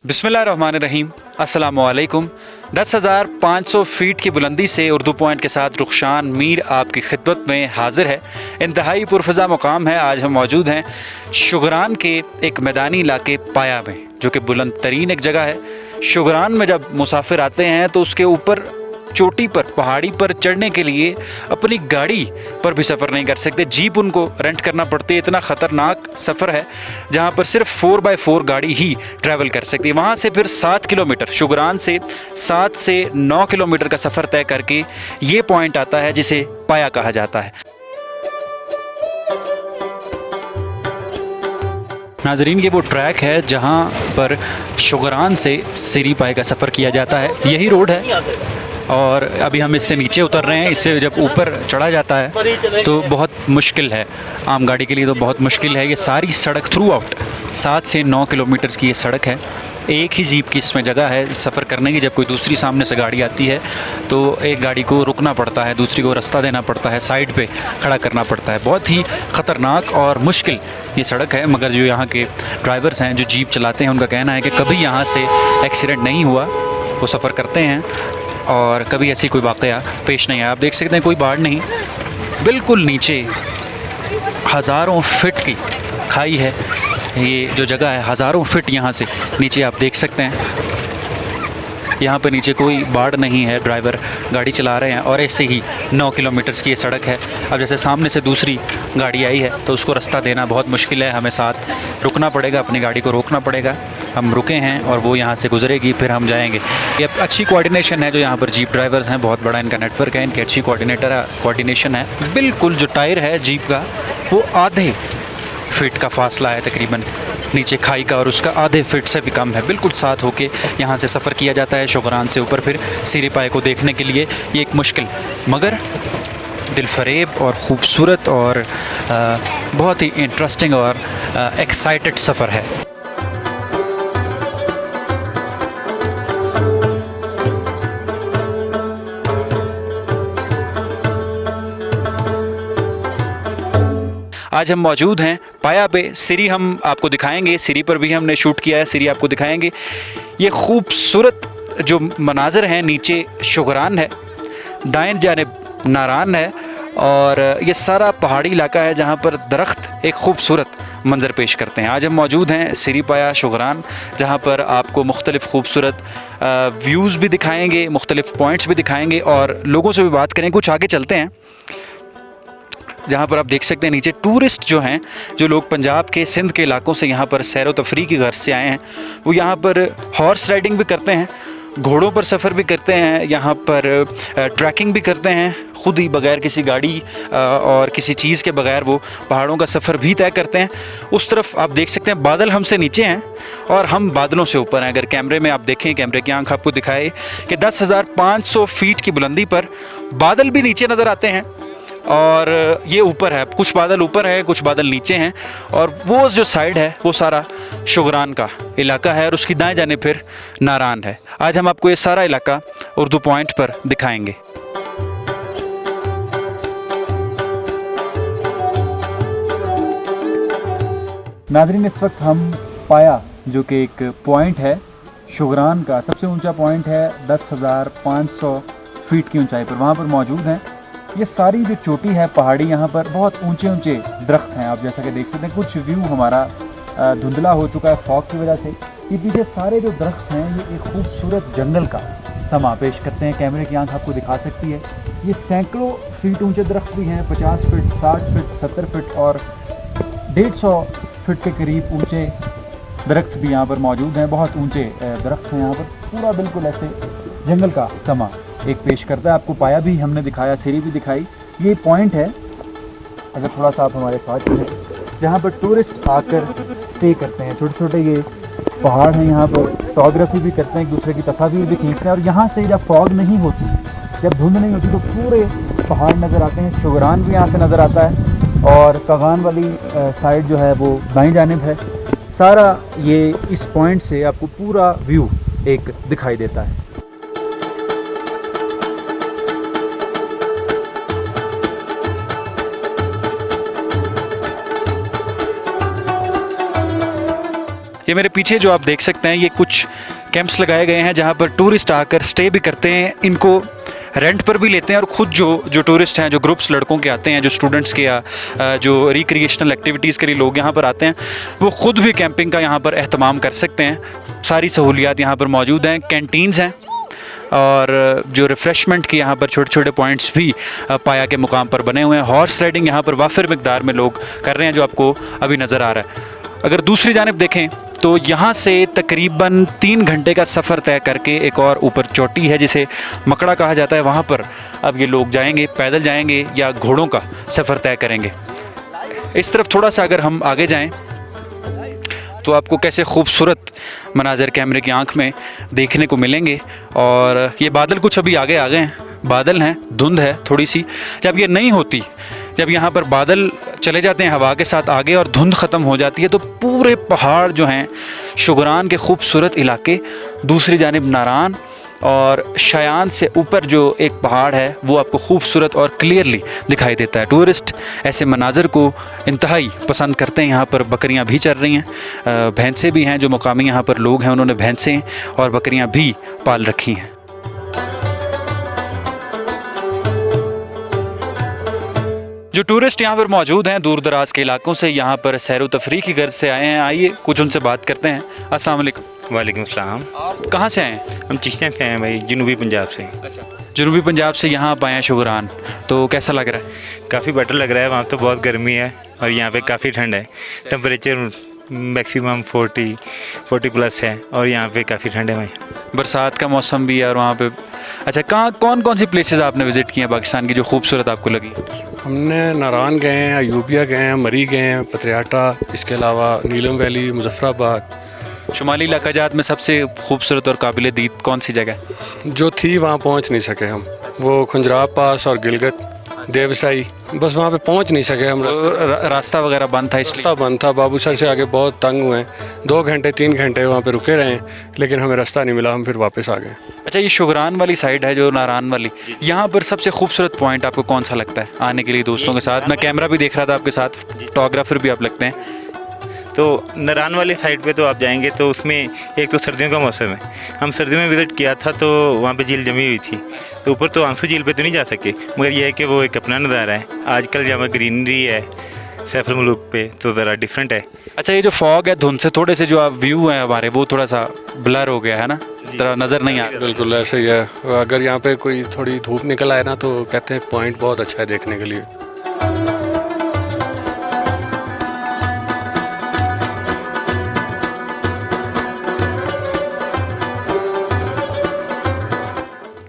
बिस्मिल्लाहिर्रहमानिर्रहीम, अस्सलामुअलैकुम। 10,500 फ़ीट की बुलंदी से उर्दू पॉइंट के साथ रुखशान मीर आपकी खिदमत में हाजिर है। इंतहाई पुरफ़ज़ा मुकाम है। आज हम मौजूद हैं शुगरान के एक मैदानी इलाके पाया में, जो कि बुलंद तरीन एक जगह है। शुगरान में जब मुसाफिर आते हैं तो उसके ऊपर चोटी पर, पहाड़ी पर चढ़ने के लिए अपनी गाड़ी पर भी सफ़र नहीं कर सकते, जीप उनको रेंट करना पड़ती है। इतना ख़तरनाक सफ़र है जहाँ पर सिर्फ 4x4 गाड़ी ही ट्रैवल कर सकती है। वहाँ से फिर 7 किलोमीटर, शुगरान से 7 से 9 किलोमीटर का सफ़र तय करके ये पॉइंट आता है जिसे पाया कहा जाता है। नाजरीन, ये वो ट्रैक है जहाँ पर शुगरान से सिरी पाए का सफ़र किया जाता है। यही रोड है और अभी हम इससे नीचे उतर रहे हैं। इससे जब ऊपर चढ़ा जाता है तो बहुत मुश्किल है, आम गाड़ी के लिए तो बहुत मुश्किल है। ये सारी सड़क थ्रू आउट 7 से 9 किलोमीटर की ये सड़क है। एक ही जीप की इसमें जगह है सफ़र करने की। जब कोई दूसरी सामने से गाड़ी आती है तो एक गाड़ी को रुकना पड़ता है, दूसरी को रास्ता देना पड़ता है, साइड पे खड़ा करना पड़ता है। बहुत ही ख़तरनाक और मुश्किल ये सड़क है, मगर जो यहाँ के ड्राइवर्स हैं, जो जीप चलाते हैं, उनका कहना है कि कभी यहाँ से एक्सीडेंट नहीं हुआ। वो सफ़र करते हैं और कभी ऐसी कोई वाक़या पेश नहीं आया। आप देख सकते हैं कोई बाढ़ नहीं, बिल्कुल नीचे हज़ारों फिट की खाई है। ये जो जगह है हज़ारों फिट यहाँ से नीचे आप देख सकते हैं। यहाँ पर नीचे कोई बाढ़ नहीं है, ड्राइवर गाड़ी चला रहे हैं और ऐसे ही 9 किलोमीटर की ये सड़क है। अब जैसे सामने से दूसरी गाड़ी आई है तो उसको रास्ता देना बहुत मुश्किल है। हमें साथ रुकना पड़ेगा, अपनी गाड़ी को रोकना पड़ेगा। हम रुके हैं और वो यहाँ से गुजरेगी, फिर हम जाएंगे। ये अच्छी कोऑर्डिनेशन है जो यहाँ पर जीप ड्राइवर्स हैं, बहुत बड़ा इनका नेटवर्क है, इनकी अच्छी कोऑर्डिनेशन है। बिल्कुल जो टायर है जीप का वो आधे फिट का फासला है तकरीबन नीचे खाई का, और उसका आधे फिट से भी कम है। बिल्कुल साथ होके यहाँ से सफ़र किया जाता है शुगरान से ऊपर फिर सिरी पाए को देखने के लिए। ये एक मुश्किल मगर दिलफरेब और ख़ूबसूरत और बहुत ही इंटरेस्टिंग और एक्साइटेड सफ़र है। आज हम मौजूद हैं पाया पे। सिरी हम आपको दिखाएंगे, सिरी पर भी हमने शूट किया है, सिरी आपको दिखाएंगे। ये खूबसूरत जो मनाज़र हैं, नीचे शुगरान है, दाएं जानिब नारान है और ये सारा पहाड़ी इलाका है जहाँ पर दरख्त एक खूबसूरत मंज़र पेश करते हैं। आज हम मौजूद हैं सिरी पाया शुगरान, जहाँ पर आपको मुख्तलिफ़ खूबसूरत व्यूज़ भी दिखाएंगे, मुख्तलिफ़ पॉइंट्स भी दिखाएंगे और लोगों से भी बात करें। कुछ आगे चलते हैं जहाँ पर आप देख सकते हैं नीचे टूरिस्ट जो हैं, जो लोग पंजाब के, सिंध के इलाकों से यहाँ पर सैर व तफरी की गर्ज से आए हैं, वो यहाँ पर हॉर्स राइडिंग भी करते हैं, घोड़ों पर सफ़र भी करते हैं, यहाँ पर ट्रैकिंग भी करते हैं, ख़ुद ही बग़ैर किसी गाड़ी और किसी चीज़ के बग़ैर वो पहाड़ों का सफ़र भी तय करते हैं। उस तरफ आप देख सकते हैं बादल हमसे नीचे हैं और हम बादलों से ऊपर हैं। अगर कैमरे में आप देखें, कैमरे की आंख आपको दिखाए कि 10,500 फ़ीट की बुलंदी पर बादल भी नीचे नज़र आते हैं और ये ऊपर है। कुछ बादल ऊपर है, कुछ बादल नीचे हैं और वो जो साइड है वो सारा शुगरान का इलाका है और उसकी दाएं जानिब फिर नारान है। आज हम आपको ये सारा इलाका उर्दू पॉइंट पर दिखाएंगे। नाज़रीन, इस वक्त हम पाया, जो कि एक पॉइंट है शुगरान का, सबसे ऊंचा पॉइंट है 10,500 फ़ीट की ऊंचाई पर, वहाँ पर मौजूद हैं। ये सारी जो चोटी है पहाड़ी, यहाँ पर बहुत ऊंचे ऊंचे दरख्त हैं। आप जैसा कि देख सकते हैं, कुछ व्यू हमारा धुंधला हो चुका है फॉग की वजह से। ये पीछे सारे जो दरख्त हैं ये एक खूबसूरत जंगल का समा पेश करते हैं। कैमरे की आंख आपको दिखा सकती है। ये सैकड़ों फीट ऊंचे दरख्त भी हैं, 50 फीट, 60 फीट, 70 फीट और 150 फीट के करीब ऊंचे दरख्त भी यहाँ पर मौजूद हैं। बहुत ऊंचे दरख्त हैं यहाँ पर, पूरा बिल्कुल ऐसे जंगल का समा एक पेश करता है। आपको पाया भी हमने दिखाया, सिरी भी दिखाई। ये पॉइंट है, अगर थोड़ा सा आप हमारे साथ हैं, जहाँ पर टूरिस्ट आकर स्टे करते हैं। छोटे छोटे ये पहाड़ हैं, यहाँ पर फोटोग्राफी भी करते हैं, एक दूसरे की तस्वीर भी खींचते हैं। और यहाँ से जब फॉग नहीं होती, जब धुंध नहीं होती, तो पूरे पहाड़ नज़र आते हैं। शुगरान भी यहाँ से नज़र आता है और कगान वाली साइड जो है वो दाईं जानिब है। सारा ये इस पॉइंट से आपको पूरा व्यू एक दिखाई देता है। ये मेरे पीछे जो आप देख सकते हैं, ये कुछ कैंप्स लगाए गए हैं जहाँ पर टूरिस्ट आकर स्टे भी करते हैं, इनको रेंट पर भी लेते हैं और ख़ुद जो टूरिस्ट हैं, जो ग्रुप्स लड़कों के आते हैं, जो स्टूडेंट्स के या जो रिक्रिएशनल एक्टिविटीज़ के लिए लोग यहाँ पर आते हैं, वो ख़ुद भी कैंपिंग का यहाँ पर एहतमाम कर सकते हैं। सारी सहूलियात यहाँ पर मौजूद हैं, कैंटीन्स हैं और जो रिफ़्रेशमेंट के यहाँ पर छोटे छोटे पॉइंट्स भी पाया के मुकाम पर बने हुए हैं। हॉर्स राइडिंग यहाँ पर वाफिर मिकदार में लोग कर रहे हैं, जो आपको अभी नज़र आ रहा है। अगर दूसरी जानिब देखें तो यहाँ से तकरीबन 3 घंटे का सफ़र तय करके एक और ऊपर चोटी है जिसे मकड़ा कहा जाता है, वहाँ पर अब ये लोग जाएंगे, पैदल जाएंगे या घोड़ों का सफ़र तय करेंगे। इस तरफ थोड़ा सा अगर हम आगे जाएं तो आपको कैसे खूबसूरत मनाज़र कैमरे की आंख में देखने को मिलेंगे। और ये बादल कुछ अभी आगे आ गए हैं, बादल हैं, धुंध है थोड़ी सी। जब ये नहीं होती, जब यहाँ पर बादल चले जाते हैं हवा के साथ आगे और धुंध ख़त्म हो जाती है, तो पूरे पहाड़ जो हैं, शुगरान के खूबसूरत इलाके, दूसरी जानिब नारान और शयान से ऊपर जो एक पहाड़ है वो आपको खूबसूरत और क्लियरली दिखाई देता है। टूरिस्ट ऐसे मनाज़र को इंतहाई पसंद करते हैं। यहाँ पर बकरियाँ भी चर रही हैं, भैंसें भी हैं, जो मुकामी यहाँ पर लोग हैं उन्होंने भैंसें और बकरियाँ भी पाल रखी हैं। जो टूरिस्ट यहाँ पर मौजूद हैं दूर दराज के इलाकों से, यहाँ पर सैर व तफरीह की गर्ज से आए हैं। आइए कुछ उनसे बात करते हैं। अस्सलाम वालेकुम। वालेकुम सलाम। आप कहाँ से आए हैं? हम चिश्तियाँ से आए हैं भाई, जनूबी पंजाब से। अच्छा, जनूबी पंजाब से यहाँ आप आए हैं शुगरान, तो कैसा लग रहा है? काफ़ी बेटर लग रहा है। वहाँ तो बहुत गर्मी है और यहाँ पे काफ़ी ठंड है। टेम्परेचर मैक्सिमम 40 प्लस है और यहाँ पे काफ़ी ठंड है भाई। बरसात का मौसम भी है और वहाँ पे। अच्छा, कहाँ कौन सी प्लेसेस आपने विज़िट की हैं पाकिस्तान की जो खूबसूरत आपको लगी? हमने नारान गए हैं, अयूबिया गए हैं, मरी गए हैं, पतरियाटा, इसके अलावा नीलम वैली, मुजफ्फराबाद। शुमाली इलाका जात में सबसे खूबसूरत और काबिल दीद कौन सी जगह? जो थी वहाँ पहुँच नहीं सके हम, वो खुंजराब पास और गिलगत देवसाई, बस वहाँ पे पहुँच नहीं सके हम। रास्ता वगैरह बंद था, इसलिए रास्ता बंद था। बाबूसर से आगे बहुत तंग हुए हैं, 2 घंटे 3 घंटे वहाँ पे रुके रहे, लेकिन हमें रास्ता नहीं मिला, हम फिर वापस आ गए। अच्छा, ये शुगरान वाली साइड है जो नारान वाली, यहाँ पर सबसे खूबसूरत पॉइंट आपको कौन सा लगता है आने के लिए दोस्तों के साथ? मैं कैमरा भी देख रहा था आपके साथ, फोटोग्राफर भी आप लगते हैं। तो नारान वाली साइड पे तो आप जाएंगे तो उसमें एक तो सर्दियों का मौसम है। हम सर्दियों में विज़िट किया था तो वहाँ पे झील जमी हुई थी, तो ऊपर तो आंसू झील पे तो नहीं जा सके, मगर यह है कि वो एक अपना नज़ारा है। आजकल जहाँ ग्रीनरी है सैफर मुलूक पे तो ज़रा डिफरेंट है। अच्छा, ये जो फॉग है, धुंध से थोड़े से जो आप व्यू है हमारे, वो थोड़ा सा ब्लर हो गया है ना, तरह नज़र नहीं आ रहा। बिल्कुल ऐसे ही है। अगर यहाँ पे कोई थोड़ी धूप निकल आए ना तो कहते हैं पॉइंट बहुत अच्छा है देखने के लिए।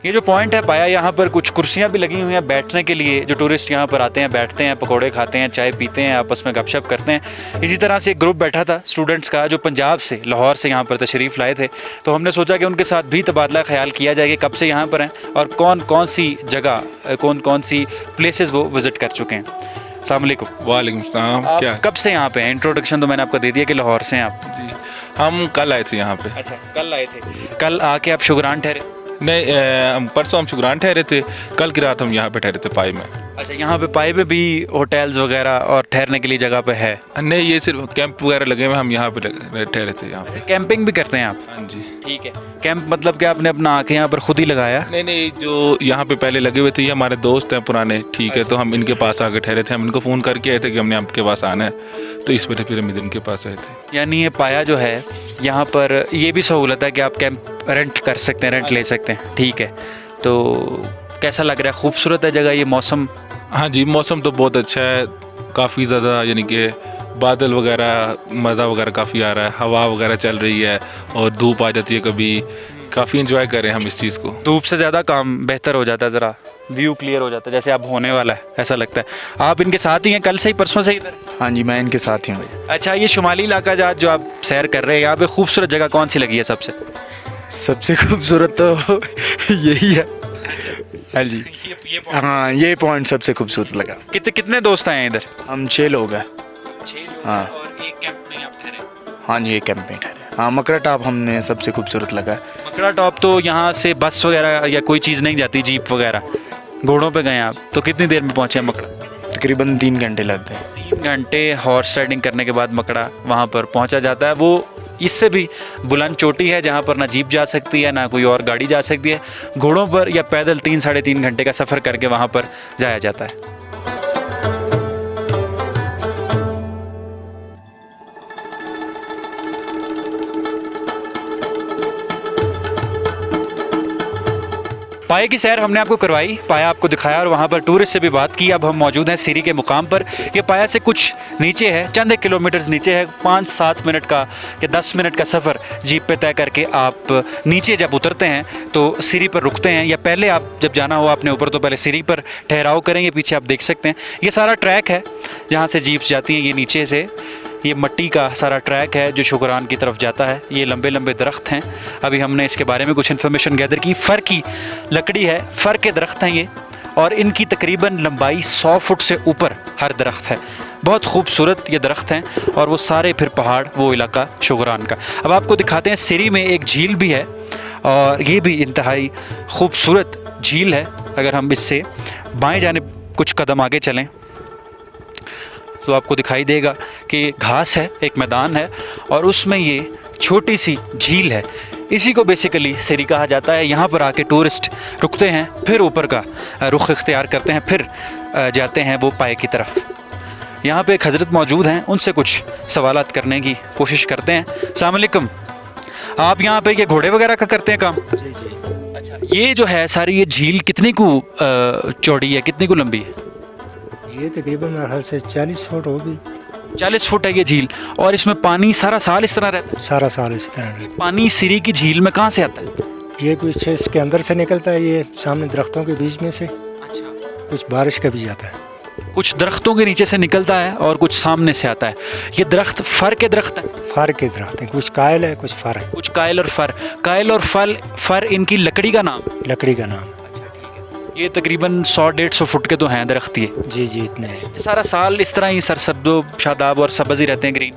ये जो पॉइंट है पाया, यहाँ पर कुछ कुर्सियाँ भी लगी हुई हैं बैठने के लिए। जो टूरिस्ट यहाँ पर आते हैं, बैठते हैं, पकौड़े खाते हैं, चाय पीते हैं, आपस में गपशप करते हैं। इसी तरह से एक ग्रुप बैठा था स्टूडेंट्स का जो पंजाब से, लाहौर से यहाँ पर तशरीफ़ लाए थे, तो हमने सोचा कि उनके साथ भी तबादला ख्याल किया जाए कि कब से यहाँ पर हैं और कौन सी जगह, कौन सी प्लेसेस वो विज़िट कर चुके हैं। अस्सलाम वालेकुम। वालेकुम सलाम। क्या कब से यहाँ पे हैं? इंट्रोडक्शन तो मैंने आपको दे दिया कि लाहौर से हैं आप। जी, हम कल आए थे यहाँ पे। अच्छा, कल आए थे। कल आके आप शुगरान ठहरे? नहीं, परसों हम शुगरान ठहरे थे, कल की रात हम यहाँ पे ठहरे थे पाई में। अच्छा, यहाँ पे पाई में भी होटल्स वगैरह और ठहरने के लिए जगह पे है? नहीं, ये सिर्फ कैंप वगैरह लगे हुए, हम यहाँ पे ठहरे थे। यहाँ पे कैंपिंग भी करते हैं आप? हाँ जी। ठीक है। कैंप मतलब कि आपने अपना आके यहाँ पर खुद ही लगाया? नहीं, जो यहाँ पे पहले लगे हुए थे ये हमारे दोस्त हैं पुराने, ठीक है, तो हम इनके पास आके ठहरे थे। हम इनको फ़ोन करके आए थे कि हमने आपके पास आना है, तो इस वजह फिर हम इनके पास आए थे। यानी ये पाया जो है यहाँ पर ये भी सहूलत है कि आप कैंप रेंट कर सकते हैं, रेंट ले सकते हैं, ठीक है। तो कैसा लग रहा है? खूबसूरत है जगह, ये मौसम? हाँ जी, मौसम तो बहुत अच्छा है, काफ़ी ज़्यादा, यानी कि बादल वगैरह, मज़ा वगैरह काफ़ी आ रहा है, हवा वगैरह चल रही है और धूप आ जाती है कभी। काफ़ी एंजॉय कर रहे हैं हम इस चीज़ को। धूप से ज़्यादा काम बेहतर हो जाता है, ज़रा व्यू क्लियर हो जाता है, जैसे अब होने वाला है ऐसा लगता है। आप इनके साथ ही हैं, कल से ही, परसों से इधर? हाँ जी, मैं इनके साथ ही हूँ भाई। अच्छा, ये शुमाली इलाका जात जो आप सैर कर रहे हैं, यहाँ पे खूबसूरत जगह कौन सी लगी है सबसे? सबसे खूबसूरत तो यही है। हाँ जी, हाँ, ये पॉइंट सबसे खूबसूरत लगा। कितने दोस्त आए हैं इधर? हम 6 लोग हैं। 6 लोग। हाँ। और एक कैंप में आप ठहरे? हाँ जी, एक कैंप में ठहरे। हाँ, मकरा टॉप हमने सबसे खूबसूरत लगा। मकड़ा टॉप तो यहाँ से बस वगैरह या कोई चीज़ नहीं जाती, जीप वगैरह? घोड़ों पे गए आप, तो कितनी देर में पहुँचे मकड़ा? तकरीबन 3 घंटे लग गए। 3 घंटे हॉर्स राइडिंग करने के बाद मकड़ा वहाँ पर पहुँचा जाता है। वो इससे भी बुलंद चोटी है जहाँ पर ना जीप जा सकती है ना कोई और गाड़ी जा सकती है। घोड़ों पर या पैदल 3-3.5 घंटे का सफ़र करके वहाँ पर जाया जाता है। पाए की सैर हमने आपको करवाई, पाया आपको दिखाया और वहाँ पर टूरिस्ट से भी बात की। अब हम मौजूद हैं सीरी के मुकाम पर। ये पाया से कुछ नीचे है, चंद 1 किलोमीटर नीचे है। 5-7 मिनट का या 10 मिनट का सफ़र जीप पे तय करके आप नीचे जब उतरते हैं तो सीरी पर रुकते हैं, या पहले आप जब जाना हो आपने ऊपर तो पहले सीरी पर ठहराव करें। ये पीछे आप देख सकते हैं, ये सारा ट्रैक है जहाँ से जीप्स जाती हैं। ये नीचे से ये मट्टी का सारा ट्रैक है जो शुगरान की तरफ जाता है। ये लंबे लंबे दरख्त हैं। अभी हमने इसके बारे में कुछ इन्फॉर्मेशन गैदर की। फ़र की लकड़ी है, फ़र के दरख्त हैं ये, और इनकी तकरीबन लंबाई 100 फुट से ऊपर हर दरख्त है। बहुत खूबसूरत ये दरख्त हैं और वो सारे फिर पहाड़, वो इलाका शुगरान का। अब आपको दिखाते हैं, सिरी में एक झील भी है और ये भी इंतहाई खूबसूरत झील है। अगर हम इससे बाएँ जानिब कुछ कदम आगे चलें तो आपको दिखाई देगा कि घास है, एक मैदान है और उसमें ये छोटी सी झील है। इसी को बेसिकली सिरी कहा जाता है। यहाँ पर आके टूरिस्ट रुकते हैं, फिर ऊपर का रुख इख्तियार करते हैं, फिर जाते हैं वो पाए की तरफ। यहाँ पे एक हज़रत मौजूद हैं, उनसे कुछ सवालात करने की कोशिश करते हैं। अस्सलाम वालेकुम, आप यहाँ पे ये घोड़े वगैरह का करते हैं काम? जी जी। अच्छा, ये जो है सारी ये झील कितनी को चौड़ी है, कितनी को लंबी है? ये तकरीबन मेरे ख्याल से 40 फुट होगी। 40 फुट है ये झील, और इसमें पानी सारा साल इस तरह रहता है? सारा साल इस तरह रहता पानी सिरी की झील में कहाँ से आता है? है। ये कुछ इसके अंदर से निकलता है, ये सामने दरख्तों के बीच में से। अच्छा, कुछ बारिश का भी जाता है। कुछ दरख्तों के नीचे से निकलता है और कुछ सामने से आता है। ये दरख्त फर के दरख्त हैं? फर के दरख्त हैं, कुछ कायल है कुछ फर है। कुछ कायल और फर। कायल और फर इनकी लकड़ी का नाम? लकड़ी का नाम। ये तकरीबन 100-150 फुट के तो हैं दरख्त ये? जी जी, इतने हैं। ये सारा साल इस तरह ही सरसब्दो शादाब और सब्ज़ ही रहते हैं, ग्रीन?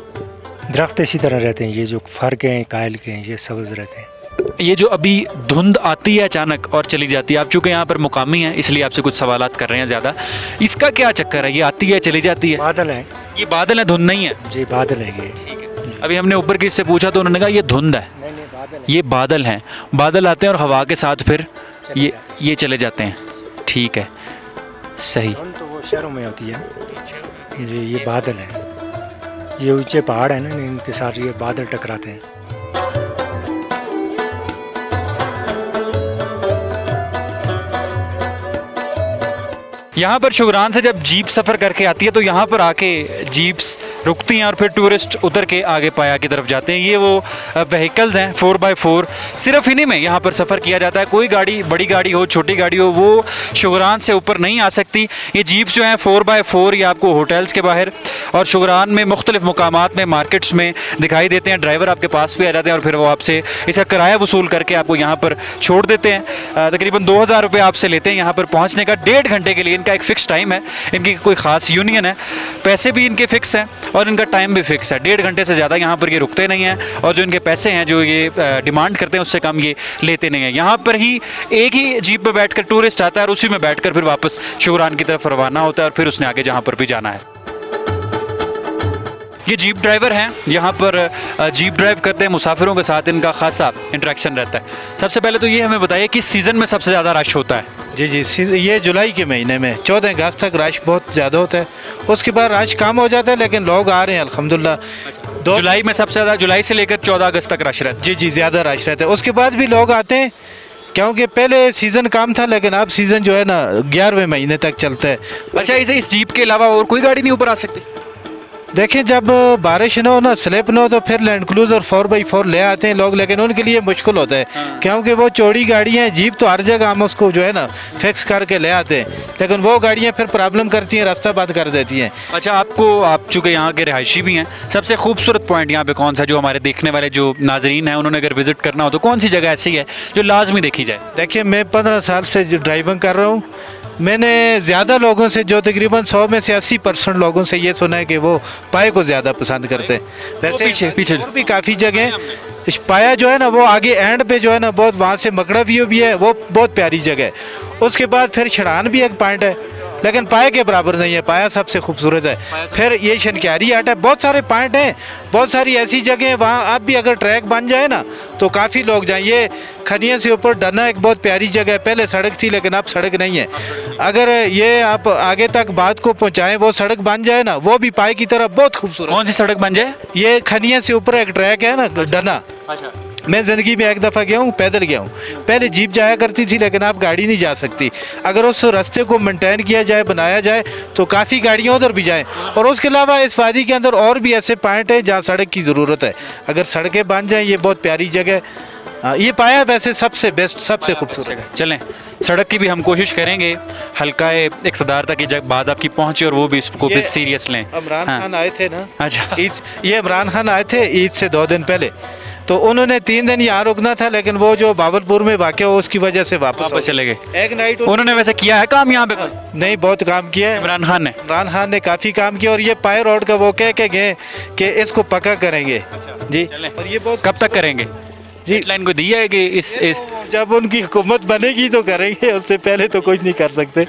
दरख्त इसी तरह रहते हैं, ये जो फर के हैं कायल के हैं ये सब्ज़ रहते हैं। ये जो अभी धुंध आती है अचानक और चली जाती है, आप चूँकि यहाँ पर मुकामी हैं इसलिए आपसे कुछ सवालात कर रहे हैं ज़्यादा, इसका क्या चक्कर है? ये आती है चली जाती है? बादल हैं। ये बादल है, धुंध नहीं है? जी बादल हैं ये। ठीक है। अभी हमने ऊपर किससे पूछा तो उन्होंने कहा ये धुंध है। नहीं नहीं, बादल हैं। ये बादल हैं, बादल आते हैं और हवा के साथ फिर ये चले जाते हैं। ठीक है, सही। धुंध तो वो शहरों में होती है, ये बादल हैं। ये ऊंचे पहाड़ हैं ना, इनके साथ ये बादल टकराते हैं। यहाँ पर शुगरान से जब जीप सफ़र करके आती है तो यहाँ पर आके जीप्स रुकती हैं और फिर टूरिस्ट उतर के आगे पाया की तरफ जाते हैं। ये वो व्हीकल्स हैं 4x4, सिर्फ इन्हीं में यहाँ पर सफ़र किया जाता है। कोई गाड़ी, बड़ी गाड़ी हो छोटी गाड़ी हो, वो शुगरान से ऊपर नहीं आ सकती। ये जीप्स जो हैं 4x4 ये आपको होटल्स के बाहर और शुगरान में मुख्तलिफ मुकामात में, मार्केट्स में दिखाई देते हैं। ड्राइवर आपके पास भी आ जाते हैं और फिर वो आपसे इसका किराया वसूल करके आपको यहाँ पर छोड़ देते हैं। तकरीबन 2000 रुपये आपसे लेते हैं यहाँ पर पहुँचने का। 1.5 घंटे के लिए इनका एक फ़िक्स टाइम है। इनकी कोई ख़ास यूनियन है, पैसे भी इनके फ़िक्स हैं और इनका टाइम भी फिक्स है। 1.5 घंटे से ज़्यादा यहाँ पर ये रुकते नहीं हैं और जो इनके पैसे हैं जो ये डिमांड करते हैं उससे कम ये लेते नहीं हैं। यहाँ पर ही एक ही जीप में बैठकर टूरिस्ट आता है और उसी में बैठकर फिर वापस शुगरान की तरफ रवाना होता है और फिर उसने आगे जहाँ पर भी जाना है। ये जीप ड्राइवर हैं, यहाँ पर जीप ड्राइव करते हैं। मुसाफिरों के साथ इनका खासा इंटरेक्शन रहता है। सबसे पहले तो ये हमें बताइए कि सीज़न में सबसे ज़्यादा रश होता है? जी, ये जुलाई के महीने में 14 अगस्त तक रश बहुत ज़्यादा होता है। उसके बाद रश कम हो जाता है, लेकिन लोग आ रहे हैं अल्हम्दुलिल्लाह। जुलाई में सबसे ज़्यादा, जुलाई से लेकर 14 अगस्त तक रश रहता है? जी, ज़्यादा रश रहता है। उसके बाद भी लोग आते हैं क्योंकि पहले सीज़न कम था, लेकिन अब सीज़न जो है ना 11वें महीने तक चलता है। अच्छा, इस जीप के अलावा और कोई गाड़ी नहीं ऊपर आ सकती? देखें, जब बारिश ना हो ना, स्लिप ना हो, तो फिर लैंड क्रूज़र 4x4 ले आते हैं लोग, लेकिन उनके लिए मुश्किल होता है क्योंकि वो चौड़ी गाड़ियाँ हैं। जीप तो हर जगह हम उसको जो है ना फिक्स करके ले आते हैं, लेकिन वो गाड़ियाँ फिर प्रॉब्लम करती हैं, रास्ता बंद कर देती हैं। अच्छा, आप चूँकि यहाँ के रिहायशी भी हैं, सबसे खूबसूरत पॉइंट यहाँ पे कौन सा, जो हमारे देखने वाले जो नाजरीन हैं उन्होंने अगर विज़िट करना हो तो कौन सी जगह ऐसी है जो लाजमी देखी जाए? देखिए, मैं 15 साल से जो ड्राइविंग कर रहा हूँ, मैंने ज़्यादा लोगों से, जो तकरीबन 100 में से 80% लोगों से ये सुना है कि वो पाए को ज़्यादा पसंद करते हैं। वैसे पीछे और भी काफ़ी जगह पाया जो है ना, वो आगे एंड पे जो है ना, बहुत वहाँ से मकड़ा व्यू भी है, वो बहुत प्यारी जगह है। उसके बाद फिर छड़ान भी एक पॉइंट है, लेकिन पाए के बराबर नहीं है। पाया सबसे खूबसूरत है। फिर ये शनक्यारी हाट है, बहुत सारे पॉइंट हैं, बहुत सारी ऐसी जगह हैं वहाँ अब भी अगर ट्रैक बन जाए ना तो काफ़ी लोग जाएं। ये खनिया से ऊपर डना एक बहुत प्यारी जगह है, पहले सड़क थी लेकिन अब सड़क नहीं है। अगर ये आप आगे तक बात को पहुँचाएँ, वो सड़क बन जाए ना, वो भी पाए की तरह बहुत खूबसूरत। कौन सी सड़क बन जाए? ये खनिया से ऊपर एक ट्रैक है ना डना, मैं ज़िंदगी में एक दफ़ा गया हूँ, पैदल गया हूँ। पहले जीप जाया करती थी लेकिन अब गाड़ी नहीं जा सकती। अगर उस रास्ते को मेंटेन किया जाए, बनाया जाए तो काफ़ी गाड़ियाँ उधर भी जाएं। और उसके अलावा इस वादी के अंदर और भी ऐसे पॉइंट हैं जहाँ सड़क की ज़रूरत है। अगर सड़कें बन जाएँ, ये बहुत प्यारी जगह। ये पाया वैसे सबसे बेस्ट, सबसे खूबसूरत। चलें, सड़क की भी हम कोशिश करेंगे। हल्का इक़्तिदार तक की जब बात आपकी पहुंचे और वो भी इसको भी सीरियस लें। इमरान हाँ। खान आए थे ना, अच्छा। ये इमरान खान आए थे ईद से 2 दिन पहले, तो उन्होंने 3 दिन यहाँ रुकना था लेकिन वो जो बावलपुर में वाक़या हुआ उसकी वजह से वापस चले गए। एक नाइट उन्होंने वैसे किया है काम यहाँ पे? नहीं, बहुत काम किया है इमरान खान ने। इमरान खान ने काफ़ी काम किया। और ये पाए रोड का वो कह के गए कि इसको पक्का करेंगे जी। और ये बहुत कब तक करेंगे जी? लाइन को दी है कि इस जब उनकी हुकूमत बनेगी तो करेंगे, उससे पहले तो कुछ नहीं कर सकते।